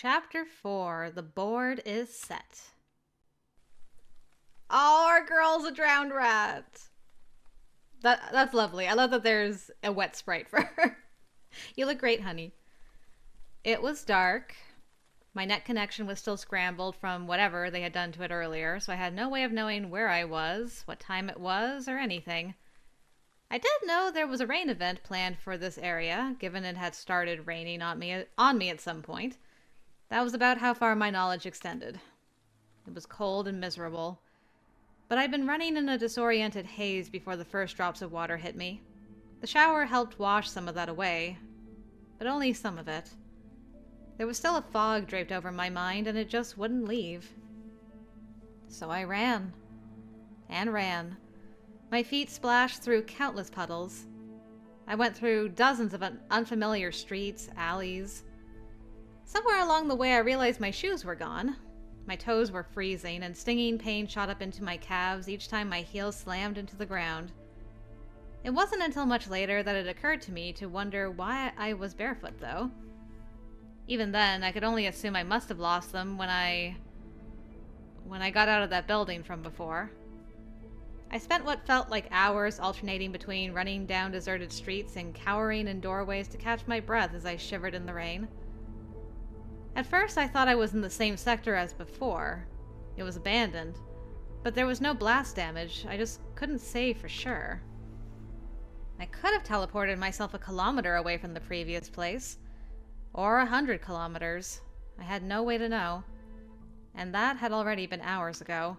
Chapter 4, The Board is Set. Oh, our girl's a drowned rat. That's lovely. I love that there's a wet sprite for her. You look great, honey. It was dark. My net connection was still scrambled from whatever they had done to it earlier, so I had no way of knowing where I was, what time it was, or anything. I did know there was a rain event planned for this area, given it had started raining on me at some point. That was about how far my knowledge extended. It was cold and miserable, but I'd been running in a disoriented haze before the first drops of water hit me. The shower helped wash some of that away, but only some of it. There was still a fog draped over my mind, and it just wouldn't leave. So I ran. And ran. My feet splashed through countless puddles. I went through dozens of unfamiliar streets, alleys. Somewhere along the way I realized my shoes were gone. My toes were freezing, and stinging pain shot up into my calves each time my heels slammed into the ground. It wasn't until much later that it occurred to me to wonder why I was barefoot, though. Even then, I could only assume I must have lost them when I got out of that building from before. I spent what felt like hours alternating between running down deserted streets and cowering in doorways to catch my breath as I shivered in the rain. At first, I thought I was in the same sector as before. It was abandoned, but there was no blast damage. I just couldn't say for sure. I could have teleported myself a kilometer away from the previous place. Or 100 kilometers. I had no way to know. And that had already been hours ago.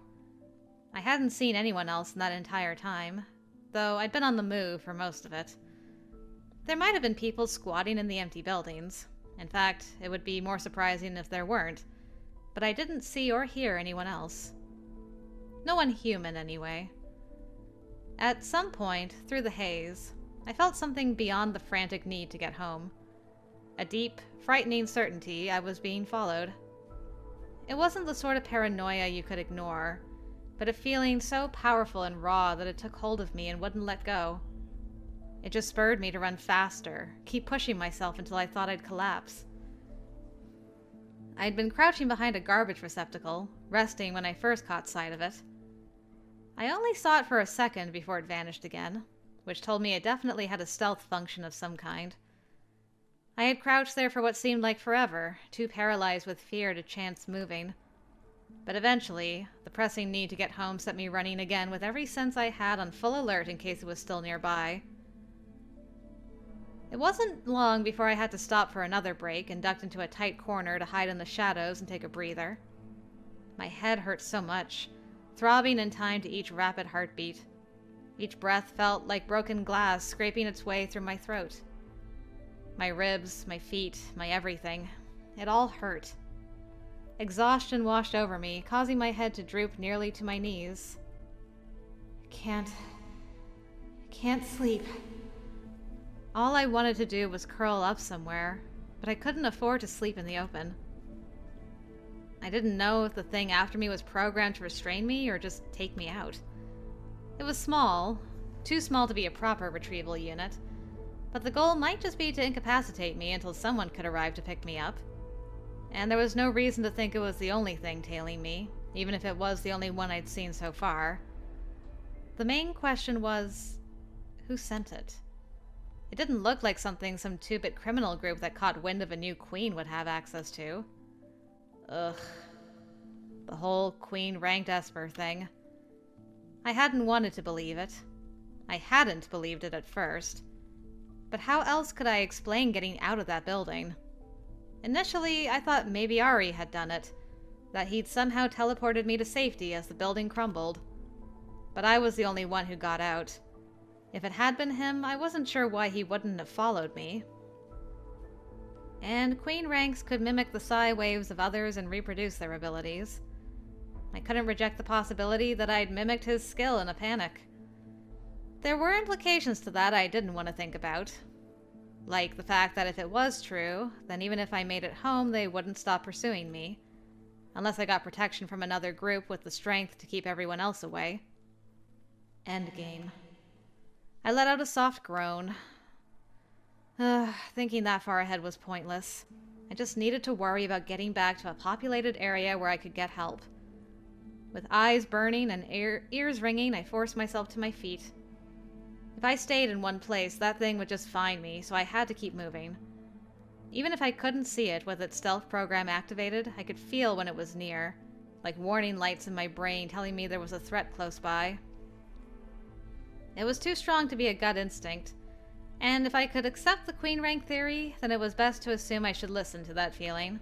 I hadn't seen anyone else in that entire time, though I'd been on the move for most of it. There might have been people squatting in the empty buildings. In fact, it would be more surprising if there weren't, but I didn't see or hear anyone else. No one human, anyway. At some point, through the haze, I felt something beyond the frantic need to get home. A deep, frightening certainty I was being followed. It wasn't the sort of paranoia you could ignore, but a feeling so powerful and raw that it took hold of me and wouldn't let go. It just spurred me to run faster, keep pushing myself until I thought I'd collapse. I'd been crouching behind a garbage receptacle, resting when I first caught sight of it. I only saw it for a second before it vanished again, which told me it definitely had a stealth function of some kind. I had crouched there for what seemed like forever, too paralyzed with fear to chance moving. But eventually, the pressing need to get home set me running again with every sense I had on full alert in case it was still nearby. It wasn't long before I had to stop for another break and ducked into a tight corner to hide in the shadows and take a breather. My head hurt so much, throbbing in time to each rapid heartbeat. Each breath felt like broken glass scraping its way through my throat. My ribs, my feet, my everything. It all hurt. Exhaustion washed over me, causing my head to droop nearly to my knees. Can't sleep. All I wanted to do was curl up somewhere, but I couldn't afford to sleep in the open. I didn't know if the thing after me was programmed to restrain me or just take me out. It was small, too small to be a proper retrieval unit, but the goal might just be to incapacitate me until someone could arrive to pick me up. And there was no reason to think it was the only thing tailing me, even if it was the only one I'd seen so far. The main question was, who sent it? It didn't look like something some two-bit criminal group that caught wind of a new queen would have access to. Ugh. The whole queen-ranked Esper thing. I hadn't wanted to believe it. I hadn't believed it at first. But how else could I explain getting out of that building? Initially, I thought maybe Ari had done it, that he'd somehow teleported me to safety as the building crumbled. But I was the only one who got out. If it had been him, I wasn't sure why he wouldn't have followed me. And queen ranks could mimic the psi waves of others and reproduce their abilities. I couldn't reject the possibility that I'd mimicked his skill in a panic. There were implications to that I didn't want to think about. Like the fact that if it was true, then even if I made it home, they wouldn't stop pursuing me. Unless I got protection from another group with the strength to keep everyone else away. Endgame. I let out a soft groan. Thinking that far ahead was pointless. I just needed to worry about getting back to a populated area where I could get help. With eyes burning and ears ringing, I forced myself to my feet. If I stayed in one place, that thing would just find me, so I had to keep moving. Even if I couldn't see it with its stealth program activated, I could feel when it was near, like warning lights in my brain telling me there was a threat close by. It was too strong to be a gut instinct, and if I could accept the queen rank theory, then it was best to assume I should listen to that feeling.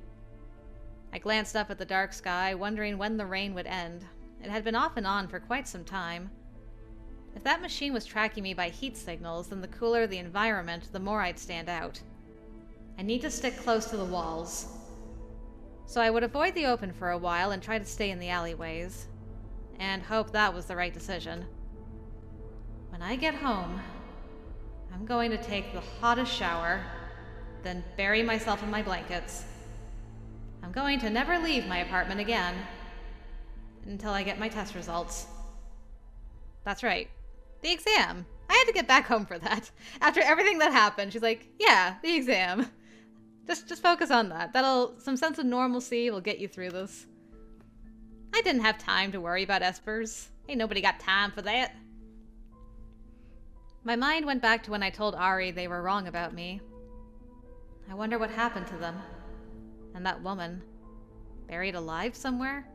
I glanced up at the dark sky, wondering when the rain would end. It had been off and on for quite some time. If that machine was tracking me by heat signals, then the cooler the environment, the more I'd stand out. I need to stick close to the walls. So I would avoid the open for a while and try to stay in the alleyways. And hope that was the right decision. When I get home, I'm going to take the hottest shower, then bury myself in my blankets. I'm going to never leave my apartment again until I get my test results. That's right. The exam. I had to get back home for that. After everything that happened, she's like, yeah, the exam. Just focus on that. Some sense of normalcy will get you through this. I didn't have time to worry about Espers. Ain't nobody got time for that. My mind went back to when I told Ari they were wrong about me. I wonder what happened to them. And that woman. Buried alive somewhere?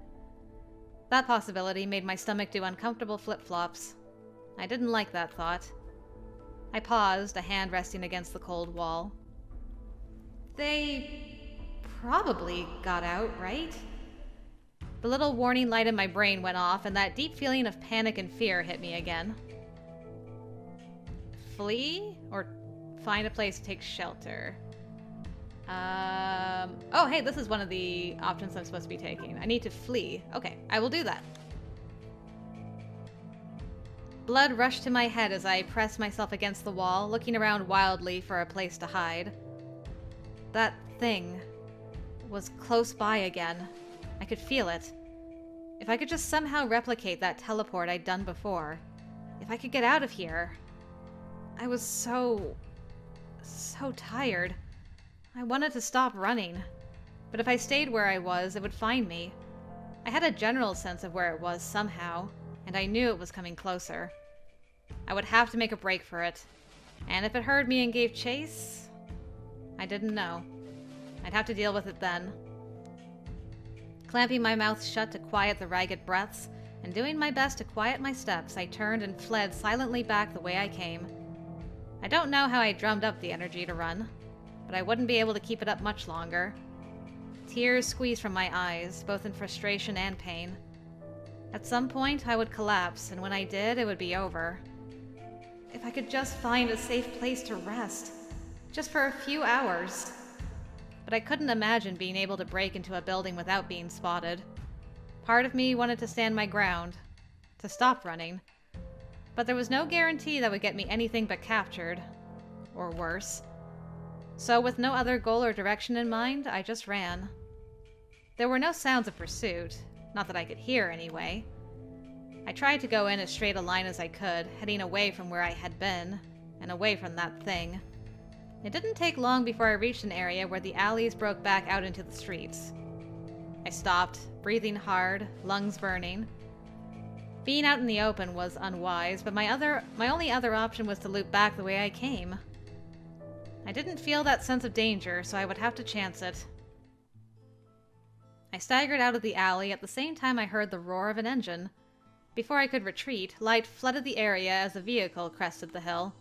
That possibility made my stomach do uncomfortable flip-flops. I didn't like that thought. I paused, a hand resting against the cold wall. They probably got out, right? The little warning light in my brain went off, and that deep feeling of panic and fear hit me again. Flee? Or find a place to take shelter? Oh, hey, this is one of the options I'm supposed to be taking. I need to flee. Okay, I will do that. Blood rushed to my head as I pressed myself against the wall, looking around wildly for a place to hide. That thing was close by again. I could feel it. If I could just somehow replicate that teleport I'd done before. If I could get out of here. I was so tired. I wanted to stop running. But if I stayed where I was, it would find me. I had a general sense of where it was somehow, and I knew it was coming closer. I would have to make a break for it. And if it heard me and gave chase, I didn't know. I'd have to deal with it then. Clamping my mouth shut to quiet the ragged breaths, and doing my best to quiet my steps, I turned and fled silently back the way I came. I don't know how I drummed up the energy to run, but I wouldn't be able to keep it up much longer. Tears squeezed from my eyes, both in frustration and pain. At some point, I would collapse, and when I did, it would be over. If I could just find a safe place to rest, just for a few hours. But I couldn't imagine being able to break into a building without being spotted. Part of me wanted to stand my ground, to stop running. But there was no guarantee that would get me anything but captured. Or worse. So with no other goal or direction in mind, I just ran. There were no sounds of pursuit, not that I could hear anyway. I tried to go in as straight a line as I could, heading away from where I had been, and away from that thing. It didn't take long before I reached an area where the alleys broke back out into the streets. I stopped, breathing hard, lungs burning. Being out in the open was unwise, but my only other option was to loop back the way I came. I didn't feel that sense of danger, so I would have to chance it. I staggered out of the alley at the same time I heard the roar of an engine. Before I could retreat, light flooded the area as a vehicle crested the hill.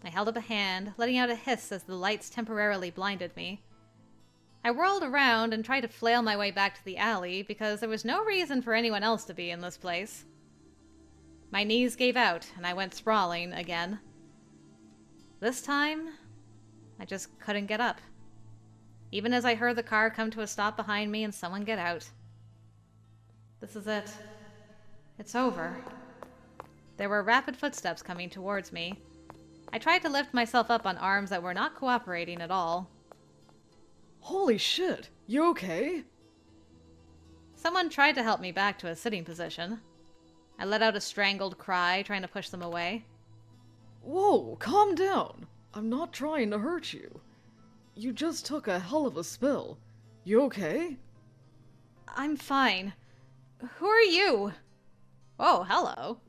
I held up a hand, letting out a hiss as the lights temporarily blinded me. I whirled around and tried to flail my way back to the alley because there was no reason for anyone else to be in this place. My knees gave out and I went sprawling again. This time, I just couldn't get up. Even as I heard the car come to a stop behind me and someone get out. This is it. It's over. There were rapid footsteps coming towards me. I tried to lift myself up on arms that were not cooperating at all. Holy shit, you okay? Someone tried to help me back to a sitting position. I let out a strangled cry, trying to push them away. Whoa, calm down. I'm not trying to hurt you. You just took a hell of a spill. You okay? I'm fine. Who are you? Oh, hello.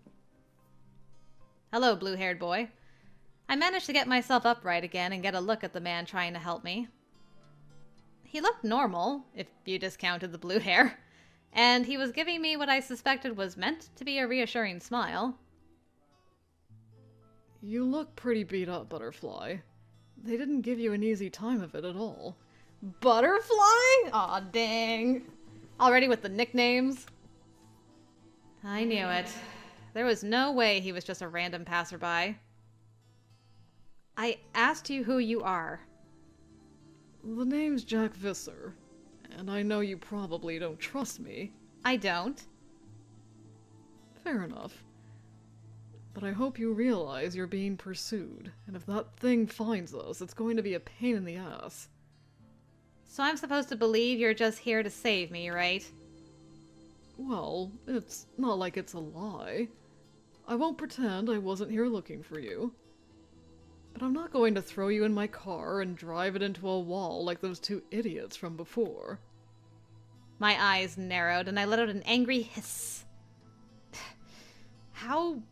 Hello, blue-haired boy. I managed to get myself upright again and get a look at the man trying to help me. He looked normal, if you discounted the blue hair, and he was giving me what I suspected was meant to be a reassuring smile. You look pretty beat up, Butterfly. They didn't give you an easy time of it at all. Butterfly? Aw, dang. Already with the nicknames? I knew it. There was no way he was just a random passerby. I asked you who you are. The name's Jack Visser, and I know you probably don't trust me. I don't. Fair enough. But I hope you realize you're being pursued, and if that thing finds us, it's going to be a pain in the ass. So I'm supposed to believe you're just here to save me, right? Well, it's not like it's a lie. I won't pretend I wasn't here looking for you. But I'm not going to throw you in my car and drive it into a wall like those two idiots from before. My eyes narrowed and I let out an angry hiss. How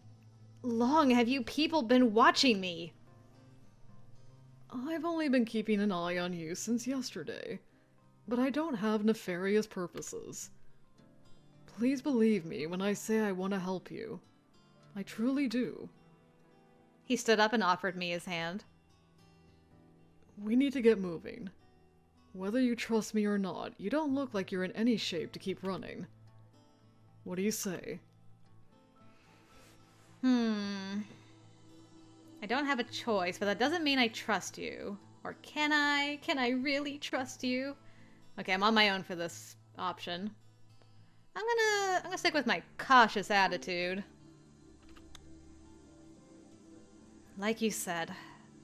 long have you people been watching me? I've only been keeping an eye on you since yesterday, but I don't have nefarious purposes. Please believe me when I say I want to help you. I truly do. He stood up and offered me his hand. We need to get moving. Whether you trust me or not, you don't look like you're in any shape to keep running. What do you say? I don't have a choice, but that doesn't mean I trust you. Or can I? Can I really trust you? Okay, I'm on my own for this option. I'm gonna stick with my cautious attitude. Like you said,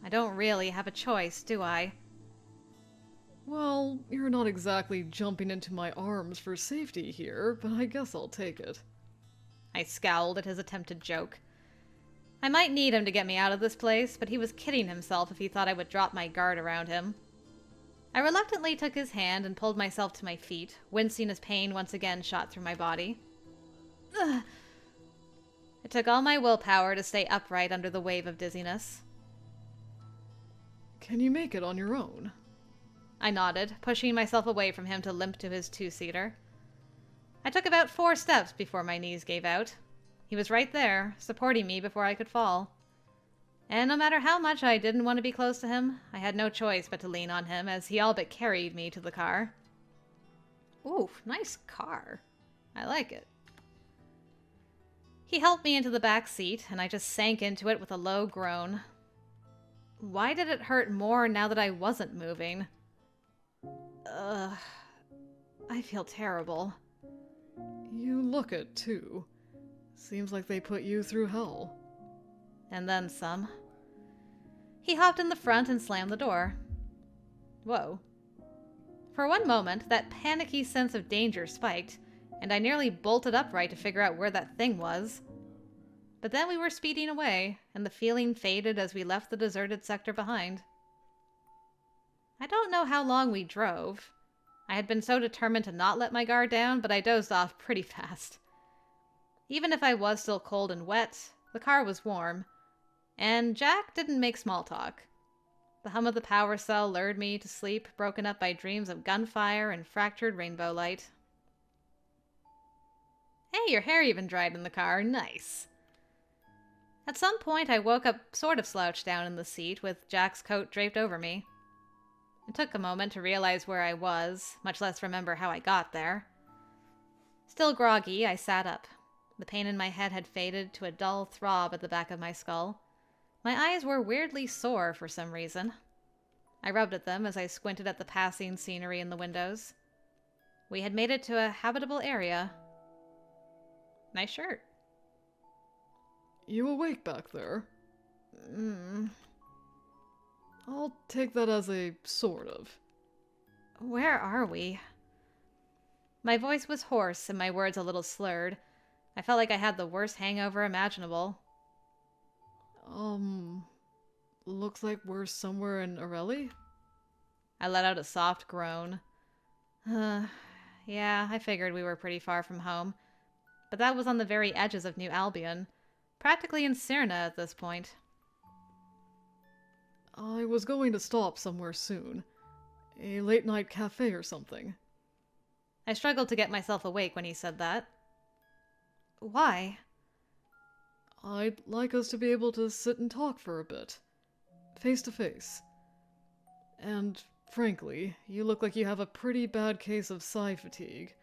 I don't really have a choice, do I? Well, you're not exactly jumping into my arms for safety here, but I guess I'll take it. I scowled at his attempted joke. I might need him to get me out of this place, but he was kidding himself if he thought I would drop my guard around him. I reluctantly took his hand and pulled myself to my feet, wincing as pain once again shot through my body. Ugh. It took all my willpower to stay upright under the wave of dizziness. Can you make it on your own? I nodded, pushing myself away from him to limp to his two-seater. I took about 4 steps before my knees gave out. He was right there, supporting me before I could fall. And no matter how much I didn't want to be close to him, I had no choice but to lean on him as he all but carried me to the car. Ooh, nice car. I like it. He helped me into the back seat, and I just sank into it with a low groan. Why did it hurt more now that I wasn't moving? I feel terrible. You look it, too. Seems like they put you through hell. And then some. He hopped in the front and slammed the door. Whoa. For one moment, that panicky sense of danger spiked, and I nearly bolted upright to figure out where that thing was. But then we were speeding away, and the feeling faded as we left the deserted sector behind. I don't know how long we drove. I had been so determined to not let my guard down, but I dozed off pretty fast. Even if I was still cold and wet, the car was warm, and Jack didn't make small talk. The hum of the power cell lured me to sleep, broken up by dreams of gunfire and fractured rainbow light. Hey, your hair even dried in the car. Nice. At some point, I woke up sort of slouched down in the seat with Jack's coat draped over me. It took a moment to realize where I was, much less remember how I got there. Still groggy, I sat up. The pain in my head had faded to a dull throb at the back of my skull. My eyes were weirdly sore for some reason. I rubbed at them as I squinted at the passing scenery in the windows. We had made it to a habitable area. Nice shirt. You awake back there? I'll take that as a sort of. Where are we? My voice was hoarse and my words a little slurred. I felt like I had the worst hangover imaginable. Looks like we're somewhere in Areli? I let out a soft groan. Yeah, I figured we were pretty far from home. But that was on the very edges of New Albion. Practically in Cyrna at this point. I was going to stop somewhere soon. A late-night cafe or something. I struggled to get myself awake when he said that. Why? I'd like us to be able to sit and talk for a bit. Face to face. And, frankly, you look like you have a pretty bad case of psi fatigue.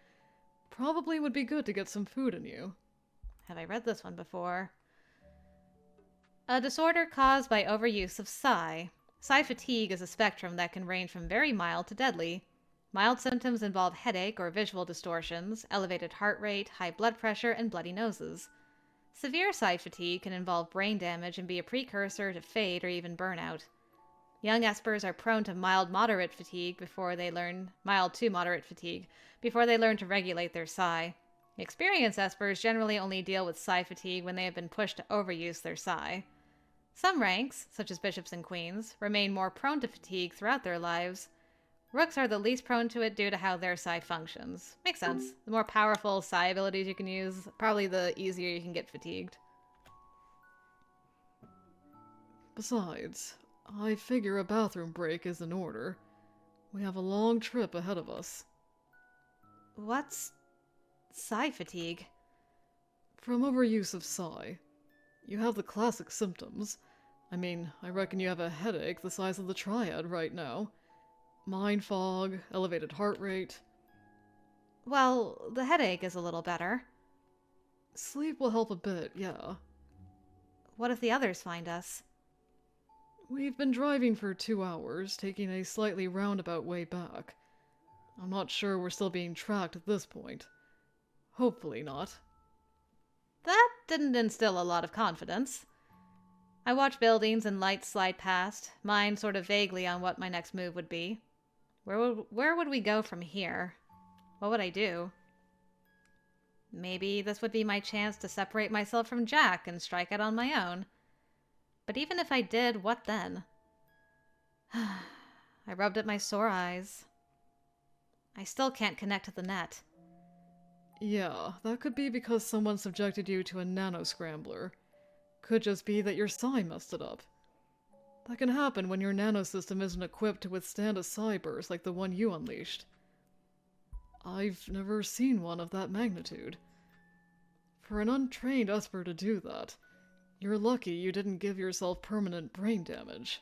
Probably would be good to get some food in you. Have I read this one before? A disorder caused by overuse of psi. Psi fatigue is a spectrum that can range from very mild to deadly. Mild symptoms involve headache or visual distortions, elevated heart rate, high blood pressure, and bloody noses. Severe psi fatigue can involve brain damage and be a precursor to fade or even burnout. Young Espers are prone to mild to moderate fatigue before they learn to regulate their psi. Experienced Espers generally only deal with psi fatigue when they have been pushed to overuse their psi. Some ranks, such as bishops and queens, remain more prone to fatigue throughout their lives. Rooks are the least prone to it due to how their psi functions. Makes sense. The more powerful psi abilities you can use, probably the easier you can get fatigued. Besides, I figure a bathroom break is in order. We have a long trip ahead of us. What's psi fatigue? From overuse of psi. You have the classic symptoms. I mean, I reckon you have a headache the size of the triad right now. Mind fog, elevated heart rate. Well, the headache is a little better. Sleep will help a bit, yeah. What if the others find us? We've been driving for 2 hours, taking a slightly roundabout way back. I'm not sure we're still being tracked at this point. Hopefully not. That didn't instill a lot of confidence. I watched buildings and lights slide past, mind sort of vaguely on what my next move would be. Where would we go from here? What would I do? Maybe this would be my chance to separate myself from Jack and strike out on my own. But even if I did, what then? I rubbed at my sore eyes. I still can't connect to the net. Yeah, that could be because someone subjected you to a nanoscrambler. Could just be that your psi messed it up. That can happen when your nanosystem isn't equipped to withstand a psi burst like the one you unleashed. I've never seen one of that magnitude. For an untrained Esper to do that, you're lucky you didn't give yourself permanent brain damage.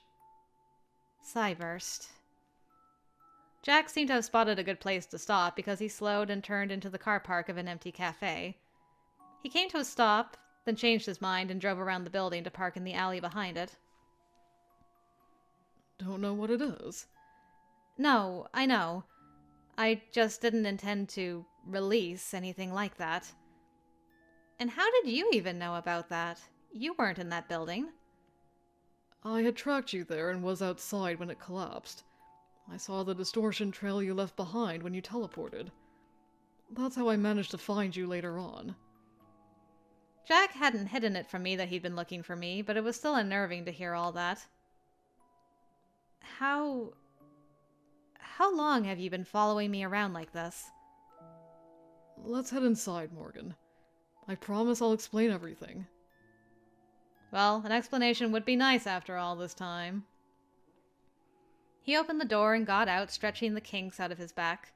Psi burst. Jack seemed to have spotted a good place to stop because he slowed and turned into the car park of an empty cafe. He came to a stop, then changed his mind and drove around the building to park in the alley behind it. Don't know what it is. No, I know. I just didn't intend to release anything like that. And how did you even know about that? You weren't in that building. I had tracked you there and was outside when it collapsed. I saw the distortion trail you left behind when you teleported. That's how I managed to find you later on. Jack hadn't hidden it from me that he'd been looking for me, but it was still unnerving to hear all that. How long have you been following me around like this? Let's head inside, Morgan. I promise I'll explain everything. Well, an explanation would be nice after all this time. He opened the door and got out, stretching the kinks out of his back.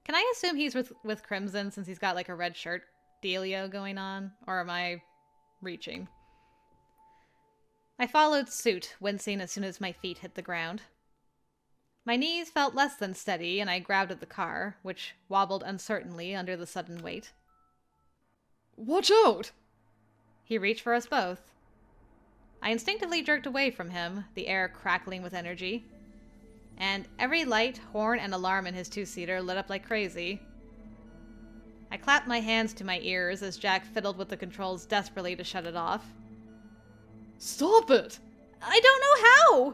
Can I assume he's with Crimson since he's got like a red shirt dealio going on? Or am I reaching? I followed suit, wincing as soon as my feet hit the ground. My knees felt less than steady, and I grabbed at the car, which wobbled uncertainly under the sudden weight. Watch out! He reached for us both. I instinctively jerked away from him, the air crackling with energy. And every light, horn, and alarm in his two-seater lit up like crazy. I clapped my hands to my ears as Jack fiddled with the controls desperately to shut it off. Stop it! I don't know how!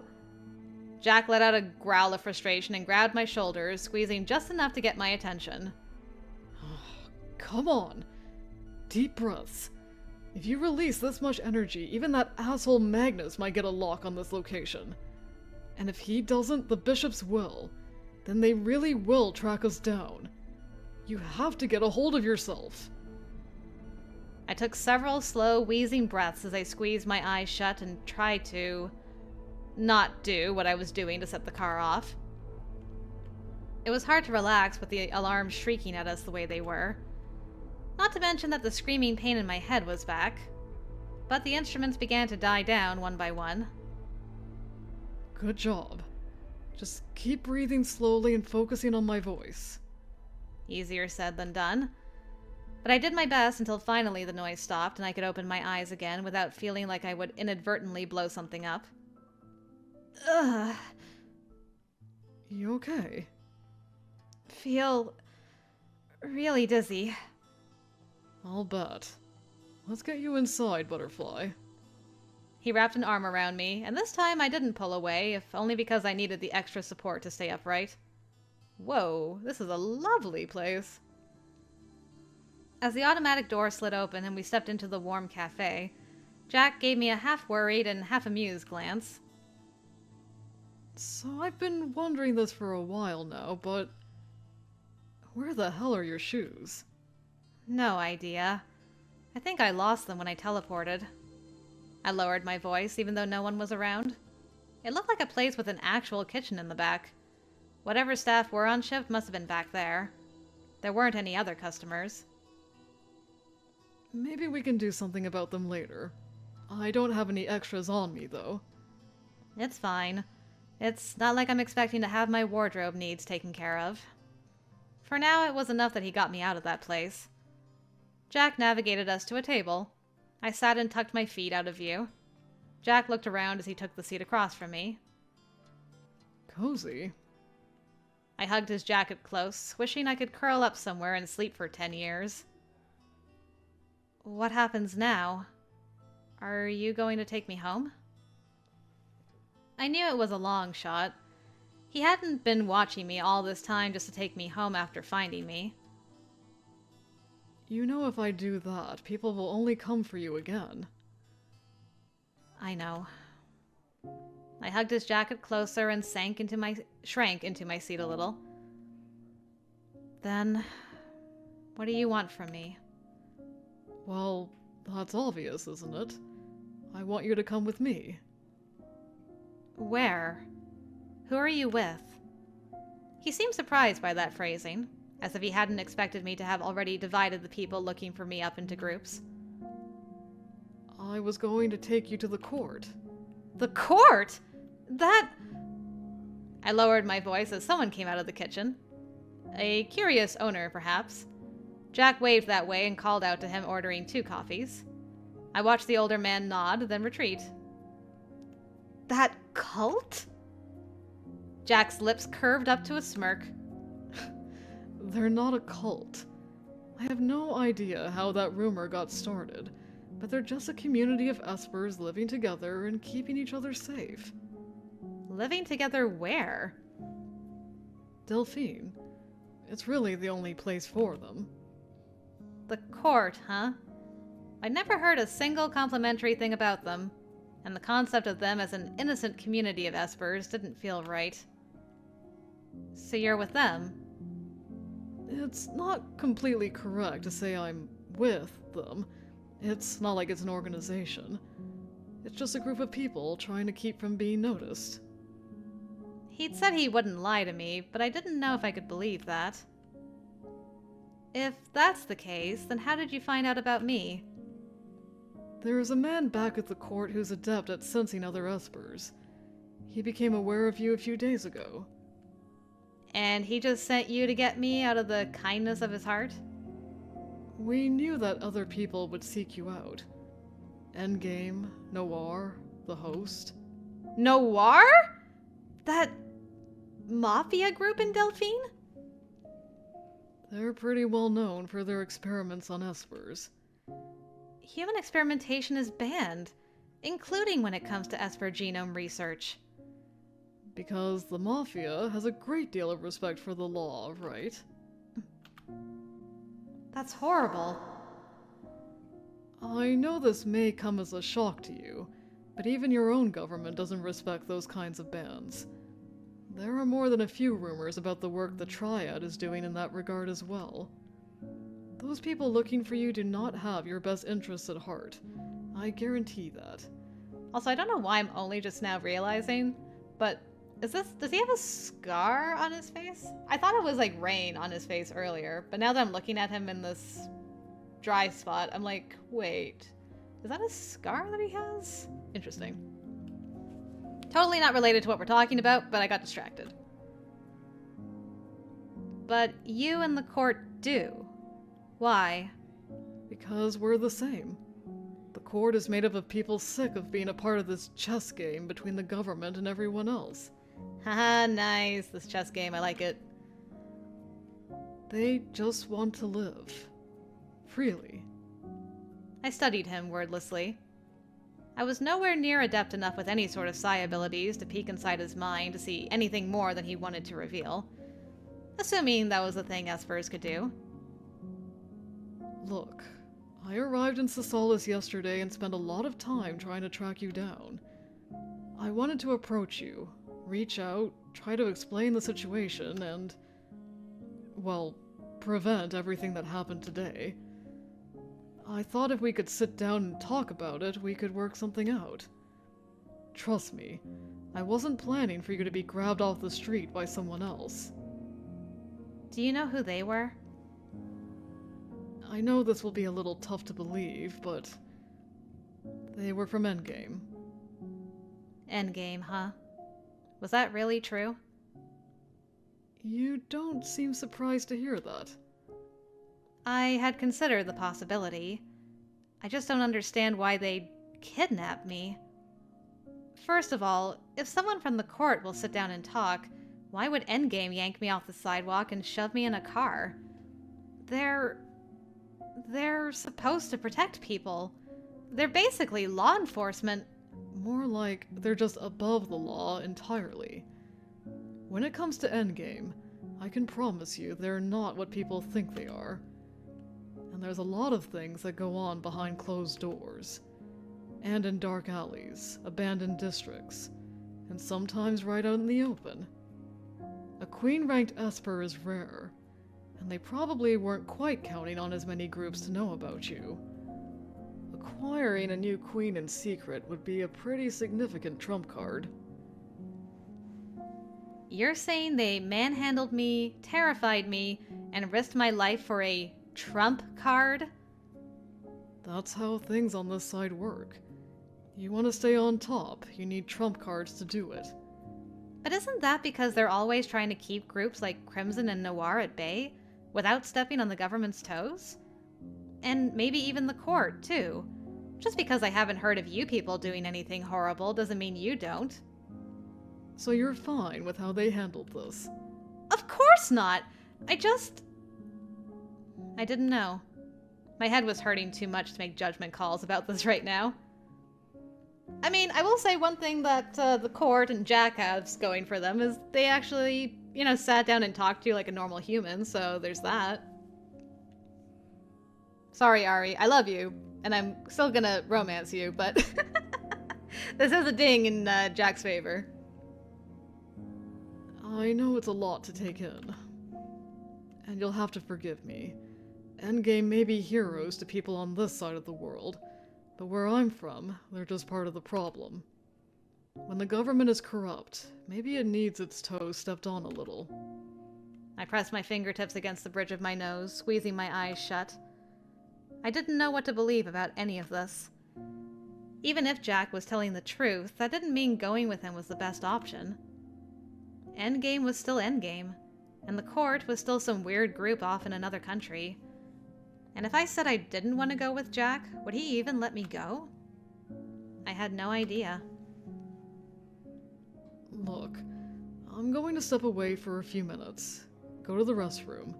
Jack let out a growl of frustration and grabbed my shoulders, squeezing just enough to get my attention. Come on. Deep breaths. If you release this much energy, even that asshole Magnus might get a lock on this location. And if he doesn't, the bishops will. then they really will track us down. You have to get a hold of yourself. I took several slow, wheezing breaths as I squeezed my eyes shut and tried to not do what I was doing to set the car off. It was hard to relax with the alarms shrieking at us the way they were. Not to mention that the screaming pain in my head was back. But the instruments began to die down one by one. Good job. Just keep breathing slowly and focusing on my voice. Easier said than done. But I did my best until finally the noise stopped and I could open my eyes again without feeling like I would inadvertently blow something up. Ugh. You okay? Feel really dizzy. I'll bet. Let's get you inside, Butterfly. He wrapped an arm around me, and this time I didn't pull away, if only because I needed the extra support to stay upright. Whoa, this is a lovely place. As the automatic door slid open and we stepped into the warm cafe, Jack gave me a half-worried and half-amused glance. So I've been wondering this for a while now, but where the hell are your shoes? No idea. I think I lost them when I teleported. I lowered my voice, even though no one was around. It looked like a place with an actual kitchen in the back. Whatever staff were on shift must have been back there. There weren't any other customers. Maybe we can do something about them later. I don't have any extras on me, though. It's fine. It's not like I'm expecting to have my wardrobe needs taken care of. For now, it was enough that he got me out of that place. Jack navigated us to a table. I sat and tucked my feet out of view. Jack looked around as he took the seat across from me. Cozy. I hugged his jacket close, wishing I could curl up somewhere and sleep for 10 years. What happens now? Are you going to take me home? I knew it was a long shot. He hadn't been watching me all this time just to take me home after finding me. You know if I do that, people will only come for you again. I know. I hugged his jacket closer and shrank into my seat a little. Then, what do you want from me? Well, that's obvious, isn't it? I want you to come with me. Where? Who are you with? He seemed surprised by that phrasing, as if he hadn't expected me to have already divided the people looking for me up into groups. I was going to take you to the court. The court? That... I lowered my voice as someone came out of the kitchen. A curious owner, perhaps. Jack waved that way and called out to him, ordering 2 coffees. I watched the older man nod, then retreat. That cult? Jack's lips curved up to a smirk. They're not a cult. I have no idea how that rumor got started, but they're just a community of Espers living together and keeping each other safe. Living together where? Delphine. It's really the only place for them. The court, huh? I'd never heard a single complimentary thing about them, and the concept of them as an innocent community of Espers didn't feel right. So you're with them? It's not completely correct to say I'm with them. It's not like it's an organization. It's just a group of people trying to keep from being noticed. He'd said he wouldn't lie to me, but I didn't know if I could believe that. If that's the case, then how did you find out about me? There is a man back at the court who's adept at sensing other Espers. He became aware of you a few days ago. And he just sent you to get me out of the kindness of his heart? We knew that other people would seek you out. Endgame, Noir, the host. Noir? That mafia group in Delphine? They're pretty well known for their experiments on Espers. Human experimentation is banned, including when it comes to Esper genome research. Because the Mafia has a great deal of respect for the law, right? That's horrible. I know this may come as a shock to you, but even your own government doesn't respect those kinds of bans. There are more than a few rumors about the work the Triad is doing in that regard as well. Those people looking for you do not have your best interests at heart. I guarantee that. Also, I don't know why I'm only just now realizing, but does he have a scar on his face? I thought it was like rain on his face earlier, but now that I'm looking at him in this dry spot, I'm like, wait, is that a scar that he has? Interesting. Totally not related to what we're talking about, but I got distracted. But you and the court do. Why? Because we're the same. The court is made up of people sick of being a part of this chess game between the government and everyone else. Haha, nice. This chess game, I like it. They just want to live. Freely. I studied him wordlessly. I was nowhere near adept enough with any sort of psi abilities to peek inside his mind to see anything more than he wanted to reveal. Assuming that was the thing Espers could do. Look, I arrived in Cisalis yesterday and spent a lot of time trying to track you down. I wanted to approach you, reach out, try to explain the situation, and, well, prevent everything that happened today. I thought if we could sit down and talk about it, we could work something out. Trust me, I wasn't planning for you to be grabbed off the street by someone else. Do you know who they were? I know this will be a little tough to believe, but they were from Endgame. Endgame, huh? Was that really true? You don't seem surprised to hear that. I had considered the possibility. I just don't understand why they'd kidnap me. First of all, if someone from the court will sit down and talk, why would Endgame yank me off the sidewalk and shove me in a car? They're supposed to protect people. They're basically law enforcement. More like they're just above the law entirely. When it comes to Endgame, I can promise you they're not what people think they are. And there's a lot of things that go on behind closed doors. And in dark alleys, abandoned districts, and sometimes right out in the open. A queen-ranked Esper is rare, and they probably weren't quite counting on as many groups to know about you. Acquiring a new queen in secret would be a pretty significant trump card. You're saying they manhandled me, terrified me, and risked my life for a trump card? That's how things on this side work. You want to stay on top, you need trump cards to do it. But isn't that because they're always trying to keep groups like Crimson and Noir at bay, without stepping on the government's toes? And maybe even the court, too. Just because I haven't heard of you people doing anything horrible doesn't mean you don't. So you're fine with how they handled this? Of course not! I didn't know. My head was hurting too much to make judgment calls about this right now. I mean, I will say one thing that the court and Jack has going for them is they actually, sat down and talked to you like a normal human, so there's that. Sorry, Ari, I love you, and I'm still gonna romance you, but this is a ding in Jack's favor. I know it's a lot to take in, and you'll have to forgive me. Endgame may be heroes to people on this side of the world, but where I'm from, they're just part of the problem. When the government is corrupt, maybe it needs its toes stepped on a little. I pressed my fingertips against the bridge of my nose, squeezing my eyes shut. I didn't know what to believe about any of this. Even if Jack was telling the truth, that didn't mean going with him was the best option. Endgame was still Endgame, and the court was still some weird group off in another country. And if I said I didn't want to go with Jack, would he even let me go? I had no idea. Look, I'm going to step away for a few minutes. Go to the restroom.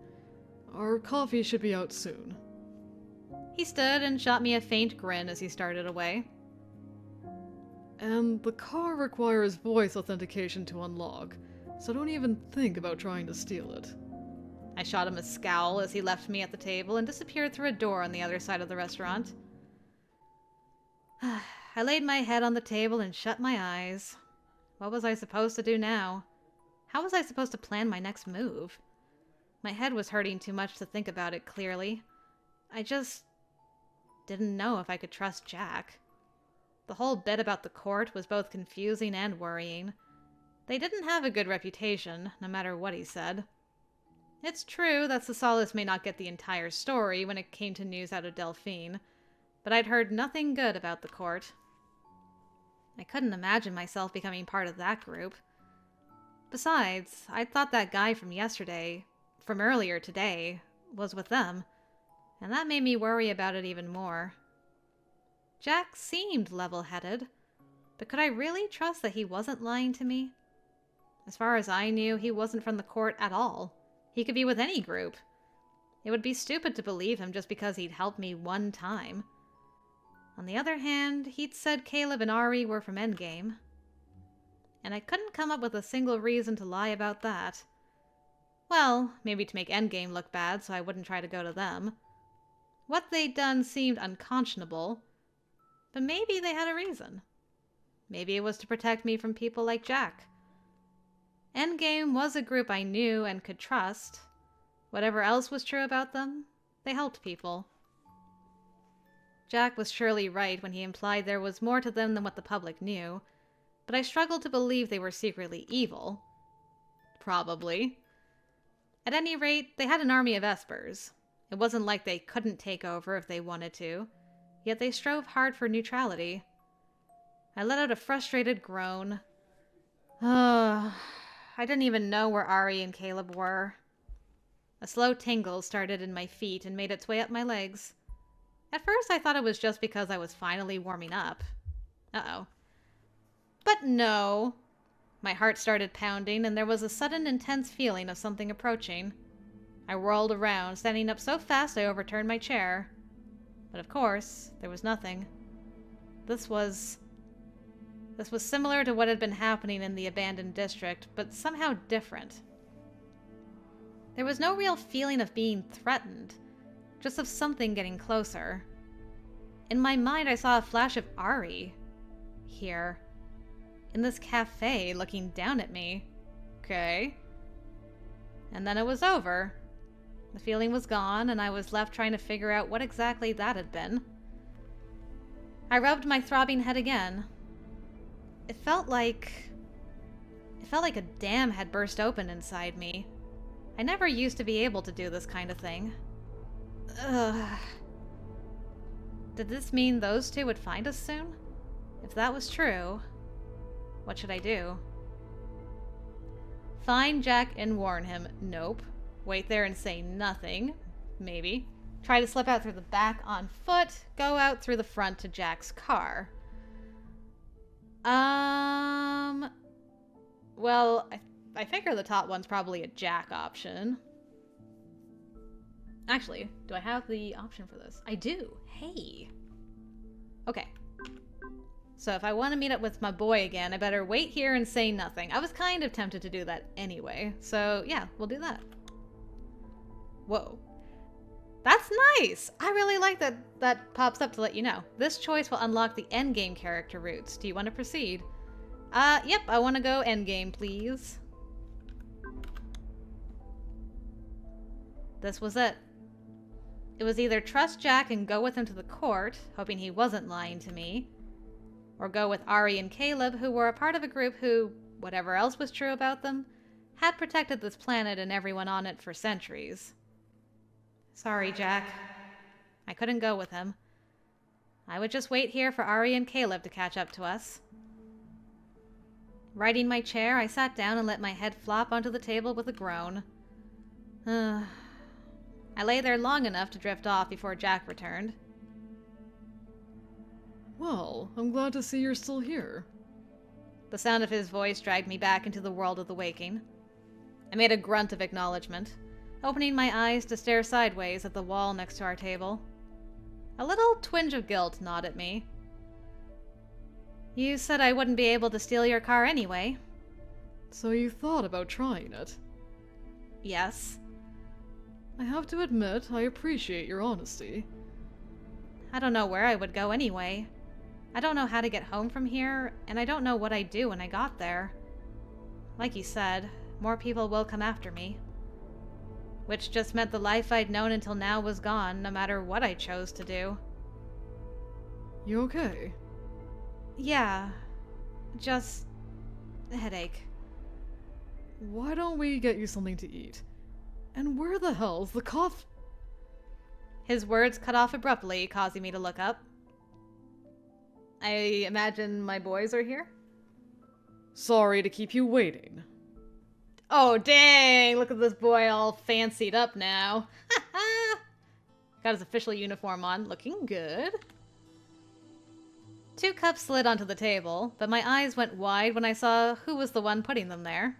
Our coffee should be out soon. He stood and shot me a faint grin as he started away. And the car requires voice authentication to unlock, so don't even think about trying to steal it. I shot him a scowl as he left me at the table and disappeared through a door on the other side of the restaurant. I laid my head on the table and shut my eyes. What was I supposed to do now? How was I supposed to plan my next move? My head was hurting too much to think about it clearly. I just didn't know if I could trust Jack. The whole bit about the court was both confusing and worrying. They didn't have a good reputation, no matter what he said. It's true that Cisalis may not get the entire story when it came to news out of Delphine, but I'd heard nothing good about the court. I couldn't imagine myself becoming part of that group. Besides, I'd thought that guy from earlier today, was with them, and that made me worry about it even more. Jack seemed level-headed, but could I really trust that he wasn't lying to me? As far as I knew, he wasn't from the court at all. He could be with any group. It would be stupid to believe him just because he'd helped me one time. On the other hand, he'd said Caleb and Ari were from Endgame, and I couldn't come up with a single reason to lie about that. Well, maybe to make Endgame look bad so I wouldn't try to go to them. What they'd done seemed unconscionable, but maybe they had a reason. Maybe it was to protect me from people like Jack. Endgame was a group I knew and could trust. Whatever else was true about them, they helped people. Jack was surely right when he implied there was more to them than what the public knew, but I struggled to believe they were secretly evil. Probably. At any rate, they had an army of Espers. It wasn't like they couldn't take over if they wanted to, yet they strove hard for neutrality. I let out a frustrated groan. I didn't even know where Ari and Caleb were. A slow tingle started in my feet and made its way up my legs. At first I thought it was just because I was finally warming up. Uh-oh. But no. My heart started pounding and there was a sudden intense feeling of something approaching. I whirled around, standing up so fast I overturned my chair. But of course, there was nothing. This was similar to what had been happening in the abandoned district, but somehow different. There was no real feeling of being threatened, just of something getting closer. In my mind, I saw a flash of Ari. Here. In this cafe, looking down at me. Okay. And then it was over. The feeling was gone, and I was left trying to figure out what exactly that had been. I rubbed my throbbing head again. It felt like a dam had burst open inside me. I never used to be able to do this kind of thing. Ugh. Did this mean those two would find us soon? If that was true, what should I do? Find Jack and warn him. Nope. Wait there and say nothing. Maybe. Try to slip out through the back on foot. Go out through the front to Jack's car. Well, I figure the top one's probably a Jack option. Actually, do I have the option for this? I do. Hey. Okay. So if I want to meet up with my boy again, I better wait here and say nothing. I was kind of tempted to do that anyway. So yeah, we'll do that. Whoa. That's nice! I really like that that pops up to let you know. This choice will unlock the endgame character routes. Do you want to proceed? Yep, I want to go endgame, please. This was it. It was either trust Jack and go with him to the court, hoping he wasn't lying to me, or go with Ari and Caleb, who were a part of a group who, whatever else was true about them, had protected this planet and everyone on it for centuries. Sorry, Jack. I couldn't go with him. I would just wait here for Ari and Caleb to catch up to us. Righting my chair, I sat down and let my head flop onto the table with a groan. I lay there long enough to drift off before Jack returned. Well, I'm glad to see you're still here. The sound of his voice dragged me back into the world of the waking. I made a grunt of acknowledgement, opening my eyes to stare sideways at the wall next to our table. A little twinge of guilt gnawed at me. You said I wouldn't be able to steal your car anyway. So you thought about trying it? Yes. I have to admit, I appreciate your honesty. I don't know where I would go anyway. I don't know how to get home from here, and I don't know what I'd do when I got there. Like you said, more people will come after me. Which just meant the life I'd known until now was gone, no matter what I chose to do. You okay? Yeah, just a headache. Why don't we get you something to eat? And where the hell's the cough? His words cut off abruptly, causing me to look up. I imagine my boys are here? Sorry to keep you waiting. Oh, dang! Look at this boy all fancied up now. Got his official uniform on, looking good. 2 cups slid onto the table, but my eyes went wide when I saw who was the one putting them there.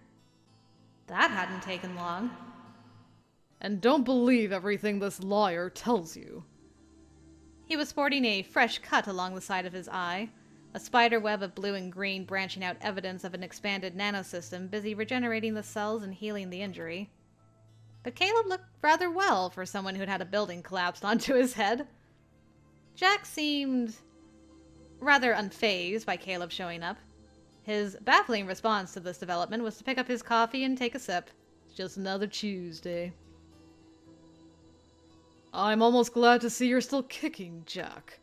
That hadn't taken long. And don't believe everything this liar tells you. He was sporting a fresh cut along the side of his eye, a spider web of blue and green branching out evidence of an expanded nanosystem busy regenerating the cells and healing the injury. But Caleb looked rather well for someone who'd had a building collapsed onto his head. Jack seemed rather unfazed by Caleb showing up. His baffling response to this development was to pick up his coffee and take a sip. It's just another Tuesday. I'm almost glad to see you're still kicking, Jack.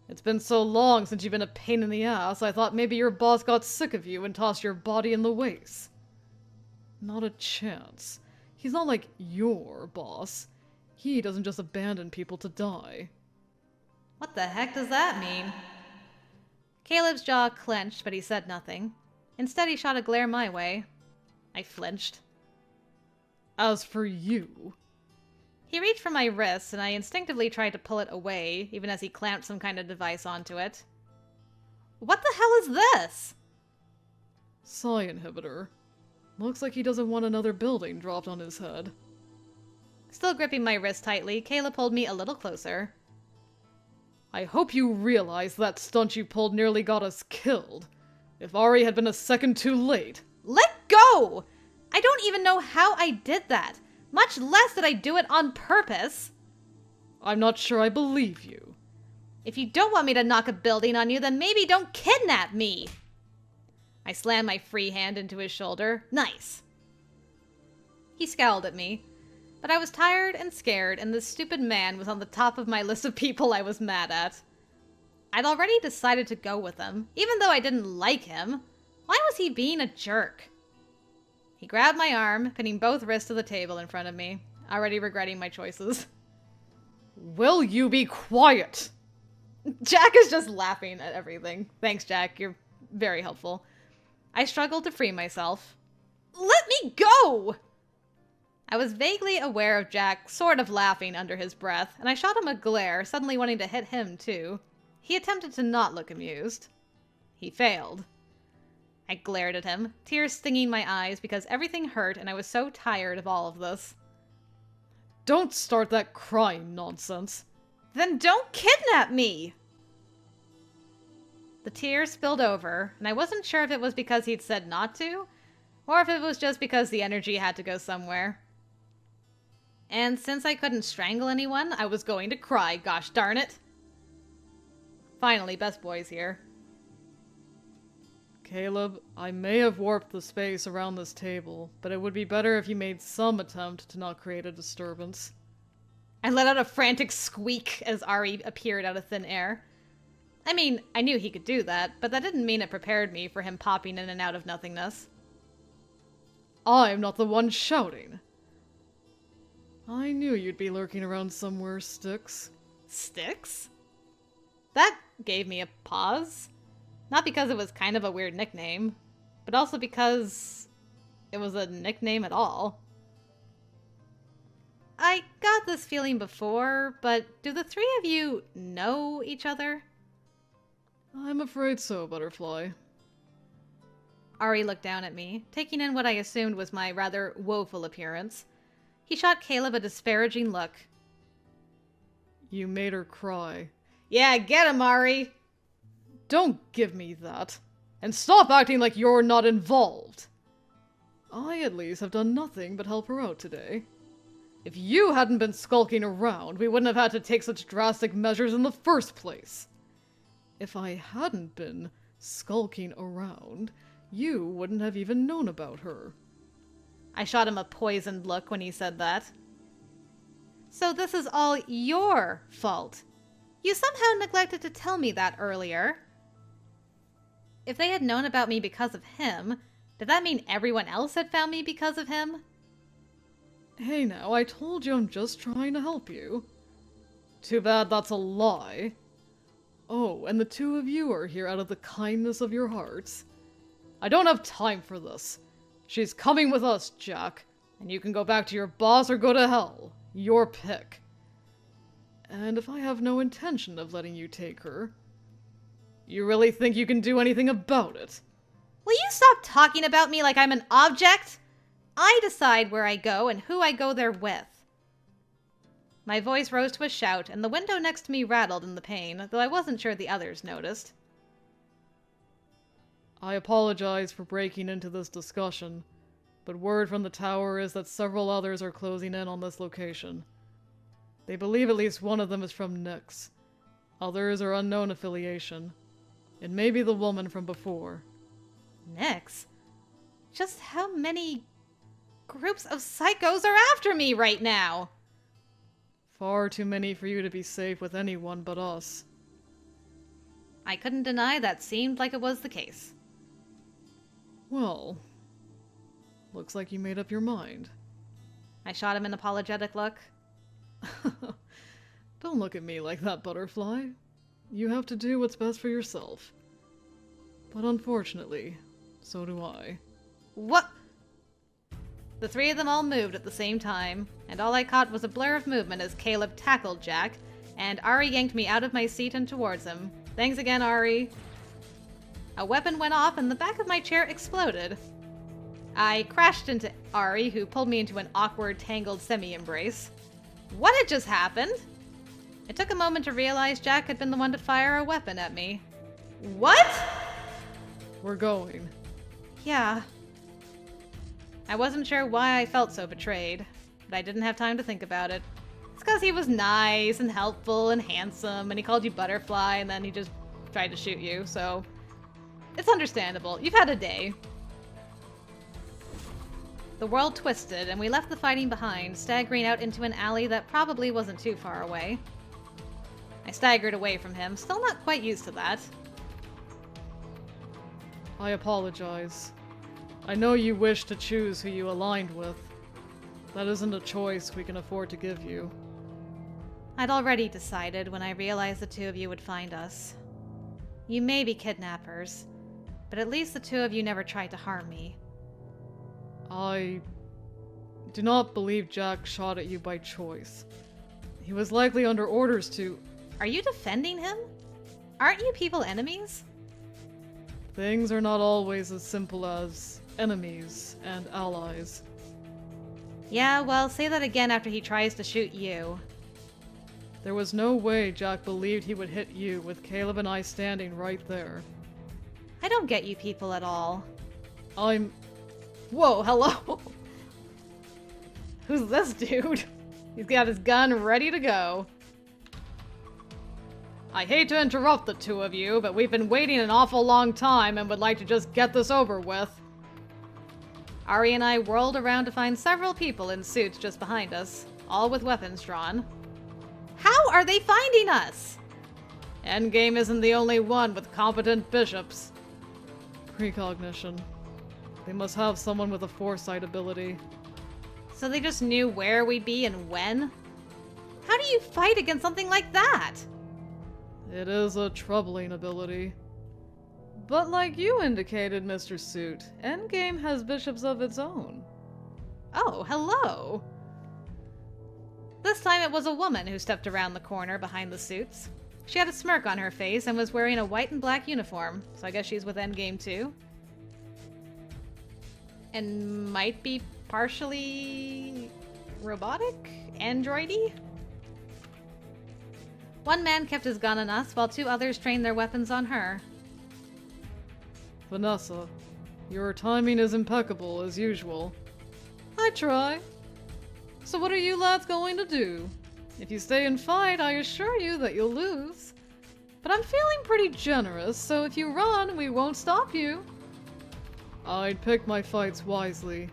It's been so long since you've been a pain in the ass, I thought maybe your boss got sick of you and tossed your body in the waste. Not a chance. He's not like your boss. He doesn't just abandon people to die. What the heck does that mean? Caleb's jaw clenched, but he said nothing. Instead, he shot a glare my way. I flinched. As for you... He reached for my wrist, and I instinctively tried to pull it away, even as he clamped some kind of device onto it. What the hell is this? Psi inhibitor. Looks like he doesn't want another building dropped on his head. Still gripping my wrist tightly, Caleb pulled me a little closer. I hope you realize that stunt you pulled nearly got us killed. If Ari had been a second too late... Let go! I don't even know how I did that. Much less did I do it on purpose. I'm not sure I believe you. If you don't want me to knock a building on you, then maybe don't kidnap me. I slammed my free hand into his shoulder. Nice. He scowled at me, but I was tired and scared, and this stupid man was on the top of my list of people I was mad at. I'd already decided to go with him, even though I didn't like him. Why was he being a jerk? He grabbed my arm, pinning both wrists to the table in front of me, already regretting my choices. Will you be quiet? Jack is just laughing at everything. Thanks, Jack. You're very helpful. I struggled to free myself. Let me go! I was vaguely aware of Jack sort of laughing under his breath, and I shot him a glare, suddenly wanting to hit him too. He attempted to not look amused. He failed. I glared at him, tears stinging my eyes because everything hurt and I was so tired of all of this. Don't start that crying nonsense. Then don't kidnap me! The tears spilled over, and I wasn't sure if it was because he'd said not to, or if it was just because the energy had to go somewhere. And since I couldn't strangle anyone, I was going to cry, gosh darn it. Finally, best boy's here. Caleb, I may have warped the space around this table, but it would be better if you made some attempt to not create a disturbance. I let out a frantic squeak as Ari appeared out of thin air. I mean, I knew he could do that, but that didn't mean it prepared me for him popping in and out of nothingness. I'm not the one shouting. I knew you'd be lurking around somewhere, Styx. Styx? That gave me a pause. Not because it was kind of a weird nickname, but also because it was a nickname at all. I got this feeling before, but do the three of you know each other? I'm afraid so, Butterfly. Ari looked down at me, taking in what I assumed was my rather woeful appearance. He shot Caleb a disparaging look. You made her cry. Yeah, get him, Ari! Don't give me that. And stop acting like you're not involved. I, at least, have done nothing but help her out today. If you hadn't been skulking around, we wouldn't have had to take such drastic measures in the first place. If I hadn't been skulking around, you wouldn't have even known about her. I shot him a poisoned look when he said that. So this is all your fault. You somehow neglected to tell me that earlier. If they had known about me because of him, did that mean everyone else had found me because of him? Hey now, I told you I'm just trying to help you. Too bad that's a lie. Oh, and the two of you are here out of the kindness of your hearts. I don't have time for this. She's coming with us, Jack, and you can go back to your boss or go to hell. Your pick. And if I have no intention of letting you take her, you really think you can do anything about it? Will you stop talking about me like I'm an object? I decide where I go and who I go there with. My voice rose to a shout, and the window next to me rattled in the pain, though I wasn't sure the others noticed. I apologize for breaking into this discussion, but word from the tower is that several others are closing in on this location. They believe at least one of them is from Nyx. Others are unknown affiliation. It may be the woman from before. Nyx? Just how many groups of psychos are after me right now? Far too many for you to be safe with anyone but us. I couldn't deny that seemed like it was the case. Well, looks like you made up your mind. I shot him an apologetic look. Don't look at me like that, Butterfly. You have to do what's best for yourself. But unfortunately, so do I. What? The three of them all moved at the same time, and all I caught was a blur of movement as Caleb tackled Jack, and Ari yanked me out of my seat and towards him. Thanks again, Ari. A weapon went off and the back of my chair exploded. I crashed into Ari, who pulled me into an awkward, tangled semi-embrace. What had just happened? It took a moment to realize Jack had been the one to fire a weapon at me. What? We're going. Yeah. I wasn't sure why I felt so betrayed, but I didn't have time to think about it. It's because he was nice and helpful and handsome, and he called you Butterfly, and then he just tried to shoot you, so it's understandable. You've had a day. The world twisted, and we left the fighting behind, staggering out into an alley that probably wasn't too far away. I staggered away from him, still not quite used to that. I apologize. I know you wish to choose who you aligned with. That isn't a choice we can afford to give you. I'd already decided when I realized the two of you would find us. You may be kidnappers, but at least the two of you never tried to harm me. I do not believe Jack shot at you by choice. He was likely under orders to... Are you defending him? Aren't you people enemies? Things are not always as simple as enemies and allies. Yeah, well, say that again after he tries to shoot you. There was no way Jack believed he would hit you with Caleb and I standing right there. I don't get you people at all. I'm... Whoa, hello? Who's this dude? He's got his gun ready to go. I hate to interrupt the two of you, but we've been waiting an awful long time and would like to just get this over with. Ari and I whirled around to find several people in suits just behind us, all with weapons drawn. How are they finding us? Endgame isn't the only one with competent bishops. Precognition. They must have someone with a foresight ability. So they just knew where we'd be and when? How do you fight against something like that? It is a troubling ability. But like you indicated, Mr. Suit, Endgame has bishops of its own. Oh, hello. This time it was a woman who stepped around the corner behind the suits. She had a smirk on her face and was wearing a white and black uniform, so I guess she's with Endgame too. And might be partially robotic? Androidy? One man kept his gun on us, while two others trained their weapons on her. Vanessa, your timing is impeccable as usual. I try. So what are you lads going to do? If you stay and fight, I assure you that you'll lose. But I'm feeling pretty generous, so if you run, we won't stop you. I'd pick my fights wisely.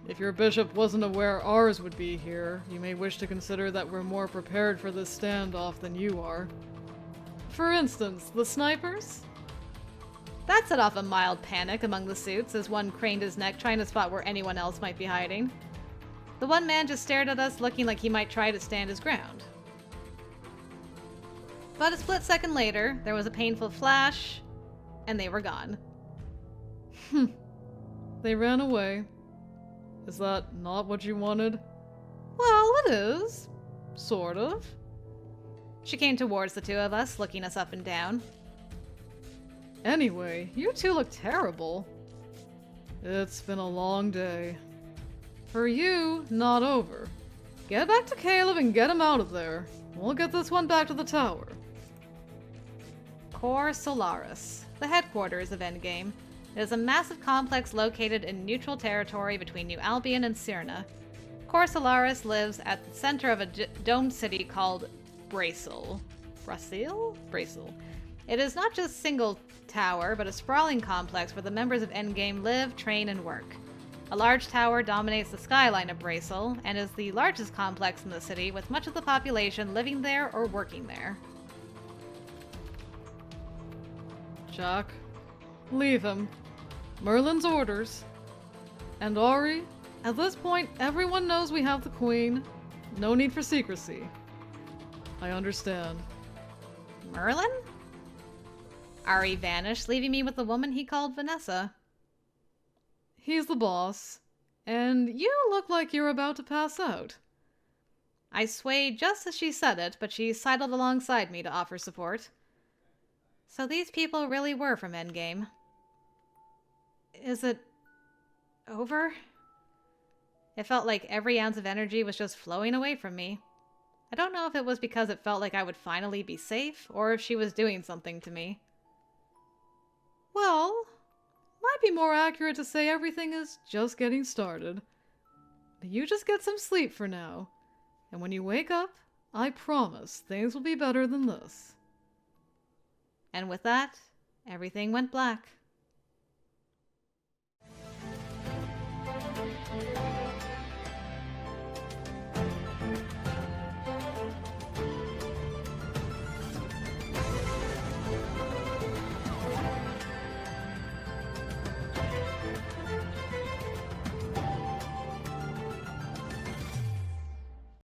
If your bishop wasn't aware ours would be here, you may wish to consider that we're more prepared for this standoff than you are. For instance, the snipers? That set off a mild panic among the suits as one craned his neck trying to spot where anyone else might be hiding. The one man just stared at us looking like he might try to stand his ground. But a split second later, there was a painful flash, and they were gone. They ran away. Is that not what you wanted? Well, it is. Sort of. She came towards the two of us, looking us up and down. Anyway, you two look terrible. It's been a long day. For you, not over. Get back to Caleb and get him out of there. We'll get this one back to the tower. Core Solaris, the headquarters of Endgame. It is a massive complex located in neutral territory between New Albion and Cyrna. Core Solaris lives at the center of a domed city called Brasil. Brasil? It is not just a single tower, but a sprawling complex where the members of Endgame live, train, and work. A large tower dominates the skyline of Brasil and is the largest complex in the city, with much of the population living there or working there. Jack, leave him. Merlin's orders. And Ari, at this point, everyone knows we have the Queen. No need for secrecy. I understand. Merlin? Ari vanished, leaving me with the woman he called Vanessa. He's the boss. And you look like you're about to pass out. I swayed just as she said it, but she sidled alongside me to offer support. So these people really were from Endgame. Is it over? It felt like every ounce of energy was just flowing away from me. I don't know if it was because it felt like I would finally be safe, or if she was doing something to me. Well, might be more accurate to say everything is just getting started. But you just get some sleep for now. And when you wake up, I promise things will be better than this. And with that, everything went black.